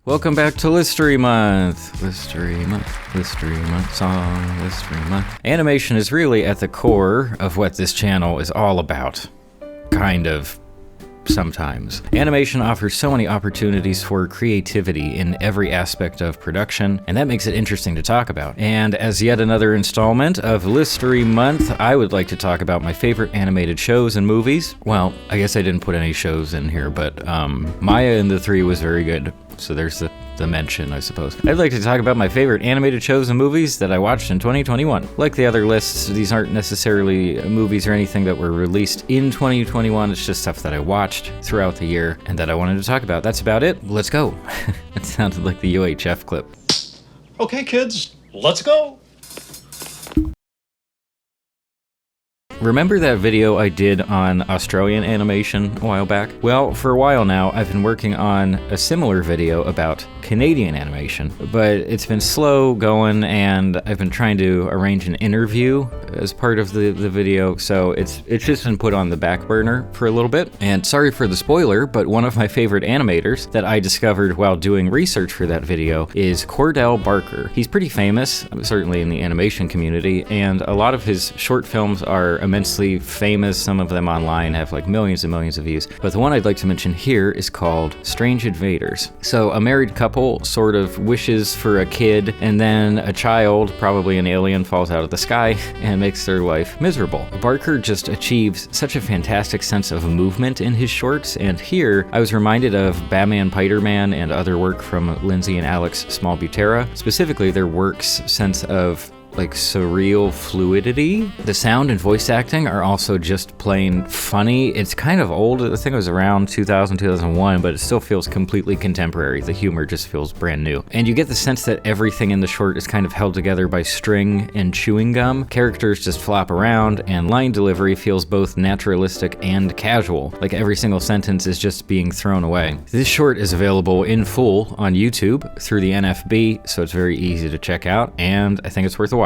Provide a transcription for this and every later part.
Welcome back to Listory Month. Listory Month song, Listory Month. Animation is really at the core of what this channel is all about. Kind of. Sometimes. Animation offers so many opportunities for creativity in every aspect of production, and that makes it interesting to talk about. And as yet another installment of Listory Month, I would like to talk about my favorite animated shows and movies. Well, I guess I didn't put any shows in here, but Maya and the Three was very good. So there's the mention, I suppose. I'd like to talk about my favorite animated shows and movies that I watched in 2021. Like the other lists, these aren't necessarily movies or anything that were released in 2021. It's just stuff that I watched throughout the year and that I wanted to talk about. That's about it. Let's go. It sounded like the UHF clip. Okay, kids, let's go. Remember that video I did on Australian animation a while back? Well, for a while now, I've been working on a similar video about Canadian animation, but it's been slow going and I've been trying to arrange an interview as part of the video, so it's just been put on the back burner for a little bit. And sorry for the spoiler, but one of my favorite animators that I discovered while doing research for that video is Cordell Barker. He's pretty famous, certainly in the animation community, and a lot of his short films are immensely famous. Some of them online have like millions and millions of views. But the one I'd like to mention here is called Strange Invaders. So a married couple sort of wishes for a kid, and then a child, probably an alien, falls out of the sky and makes their life miserable. Barker just achieves such a fantastic sense of movement in his shorts, and here I was reminded of Batman, Spider-Man, and other work from Lindsay and Alex Small-Butera, specifically their work's sense of like surreal fluidity. The sound and voice acting are also just plain funny. It's kind of old. I think it was around 2000, 2001, but it still feels completely contemporary. The humor just feels brand new. And you get the sense that everything in the short is kind of held together by string and chewing gum. Characters just flop around, and line delivery feels both naturalistic and casual. Like every single sentence is just being thrown away. This short is available in full on YouTube through the NFB, so it's very easy to check out, and I think it's worth a watch.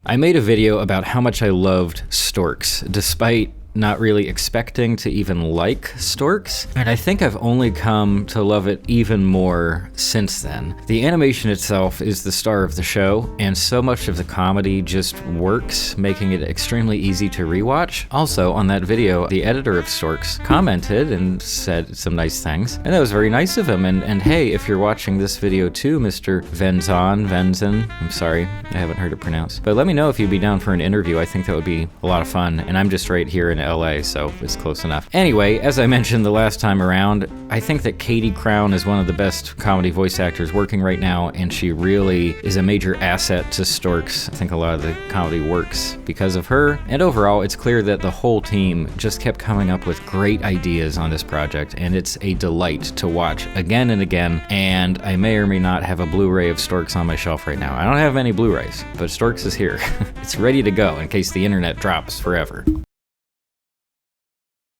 I made a video about how much I loved Storks, despite not really expecting to even like Storks, and I think I've only come to love it even more since then. The animation itself is the star of the show, and so much of the comedy just works, making it extremely easy to rewatch. Also, on that video, the editor of Storks commented and said some nice things, and that was very nice of him. And hey, if you're watching this video too, Mr. Venzen, I'm sorry, I haven't heard it pronounced, but let me know if you'd be down for an interview. I think that would be a lot of fun, and I'm just right here in LA, so it's close enough. Anyway, as I mentioned the last time around, I think that Katie Crown is one of the best comedy voice actors working right now, and she really is a major asset to Storks. I think a lot of the comedy works because of her, and overall, it's clear that the whole team just kept coming up with great ideas on this project, and it's a delight to watch again and again, and I may or may not have a Blu-ray of Storks on my shelf right now. I don't have many Blu-rays, but Storks is here. It's ready to go in case the internet drops forever.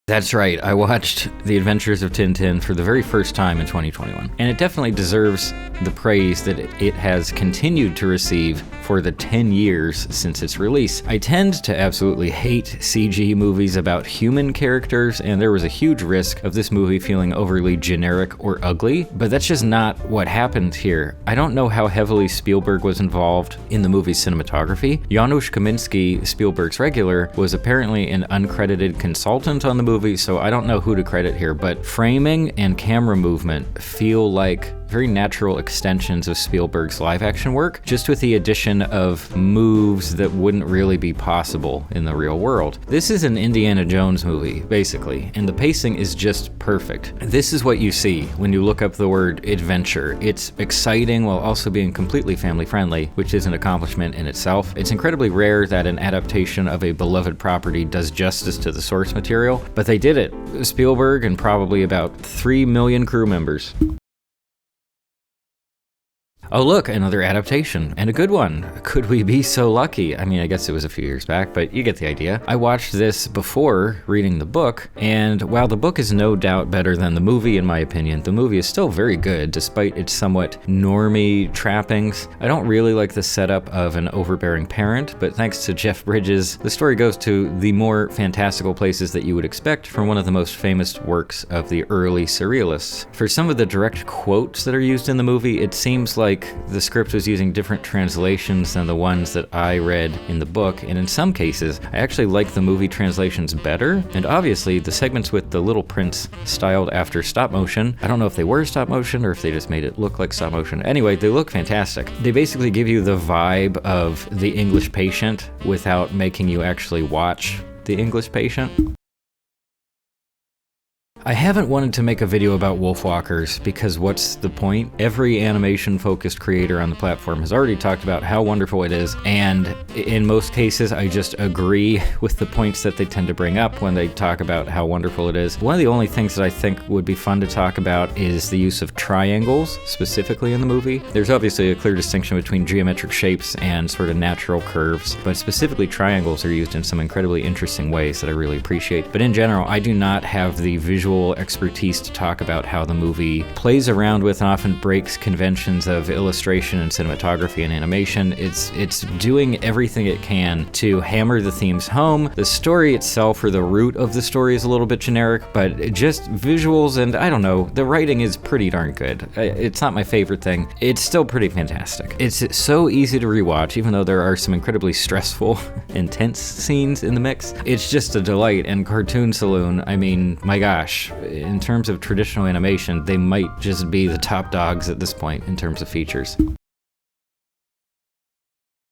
That's right, I watched The Adventures of Tintin for the very first time in 2021, and it definitely deserves the praise that it has continued to receive for the 10 years since its release. I tend to absolutely hate CG movies about human characters, and there was a huge risk of this movie feeling overly generic or ugly, but that's just not what happened here. I don't know how heavily Spielberg was involved in the movie's cinematography. Janusz Kaminski, Spielberg's regular, was apparently an uncredited consultant on the movie, so I don't know who to credit here, but framing and camera movement feel like very natural extensions of Spielberg's live-action work, just with the addition of moves that wouldn't really be possible in the real world. This is an Indiana Jones movie, basically, and the pacing is just perfect. This is what you see when you look up the word adventure. It's exciting while also being completely family-friendly, which is an accomplishment in itself. It's incredibly rare that an adaptation of a beloved property does justice to the source material, but they did it. Spielberg and probably about 3 million crew members. Oh look, another adaptation, and a good one. Could we be so lucky? I mean, I guess it was a few years back, but you get the idea. I watched this before reading the book, and while the book is no doubt better than the movie in my opinion, the movie is still very good despite its somewhat normie trappings. I don't really like the setup of an overbearing parent, but thanks to Jeff Bridges, the story goes to the more fantastical places that you would expect from one of the most famous works of the early surrealists. For some of the direct quotes that are used in the movie, it seems like the script was using different translations than the ones that I read in the book, and in some cases, I actually like the movie translations better, and obviously the segments with the little prince styled after stop motion, I don't know if they were stop motion or if they just made it look like stop motion. Anyway, they look fantastic. They basically give you the vibe of The English Patient without making you actually watch The English Patient. I haven't wanted to make a video about Wolfwalkers because what's the point? Every animation-focused creator on the platform has already talked about how wonderful it is, and in most cases I just agree with the points that they tend to bring up when they talk about how wonderful it is. One of the only things that I think would be fun to talk about is the use of triangles, specifically in the movie. There's obviously a clear distinction between geometric shapes and sort of natural curves, but specifically triangles are used in some incredibly interesting ways that I really appreciate. But in general, I do not have the visual expertise to talk about how the movie plays around with and often breaks conventions of illustration and cinematography and animation. It's doing everything it can to hammer the themes home. The story itself, or the root of the story, is a little bit generic, but just visuals and, I don't know, the writing is pretty darn good. It's not my favorite thing. It's still pretty fantastic. It's so easy to rewatch, even though there are some incredibly stressful, intense scenes in the mix. It's just a delight, and Cartoon Saloon, I mean, my gosh, in terms of traditional animation, they might just be the top dogs at this point in terms of features.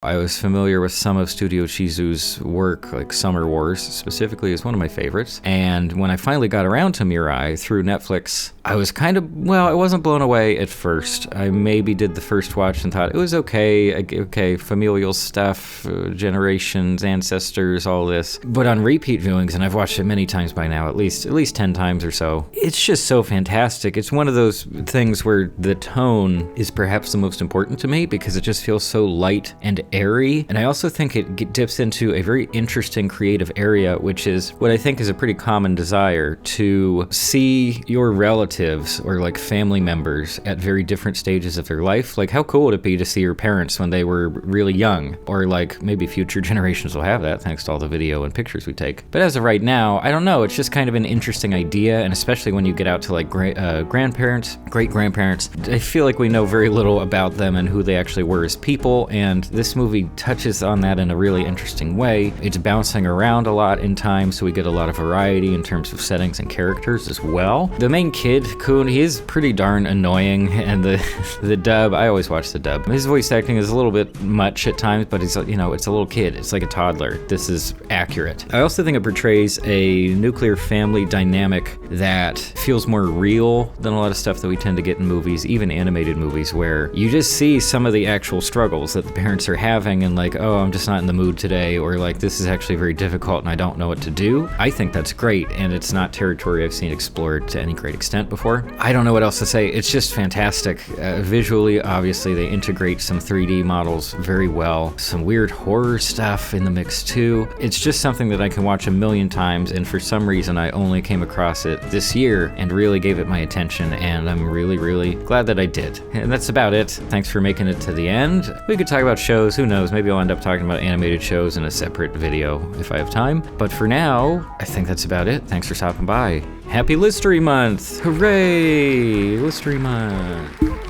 I was familiar with some of Studio Chizu's work, like Summer Wars specifically is one of my favorites, and when I finally got around to Mirai through Netflix, I was kind of, well, I wasn't blown away at first. I maybe did the first watch and thought it was okay, familial stuff, generations, ancestors, all this. But on repeat viewings, and I've watched it many times by now, at least 10 times or so, it's just so fantastic. It's one of those things where the tone is perhaps the most important to me because it just feels so light and airy, and I also think it dips into a very interesting creative area, which is what I think is a pretty common desire, to see your relatives or like family members at very different stages of their life. Like, how cool would it be to see your parents when they were really young? Or like, maybe future generations will have that thanks to all the video and pictures we take. But as of right now, I don't know, it's just kind of an interesting idea, and especially when you get out to like grandparents, great-grandparents, I feel like we know very little about them and who they actually were as people, and this movie touches on that in a really interesting way. It's bouncing around a lot in time, so we get a lot of variety in terms of settings and characters as well. The main kid, Kun, he is pretty darn annoying, and the dub, I always watch the dub. His voice acting is a little bit much at times, but he's, you know, it's a little kid. It's like a toddler. This is accurate. I also think it portrays a nuclear family dynamic that feels more real than a lot of stuff that we tend to get in movies, even animated movies, where you just see some of the actual struggles that the parents are having, and like, oh, I'm just not in the mood today, or like, this is actually very difficult and I don't know what to do. I think that's great, and it's not territory I've seen explored to any great extent before. I don't know what else to say. It's just fantastic. Visually, obviously, they integrate some 3D models very well. Some weird horror stuff in the mix too. It's just something that I can watch a million times, and for some reason I only came across it this year and really gave it my attention, and I'm really, really glad that I did. And that's about it. Thanks for making it to the end. We could talk about shows, who knows, maybe I'll end up talking about animated shows in a separate video if I have time. But for now, I think that's about it. Thanks for stopping by. Happy Listory Month! Hooray! Listory Month!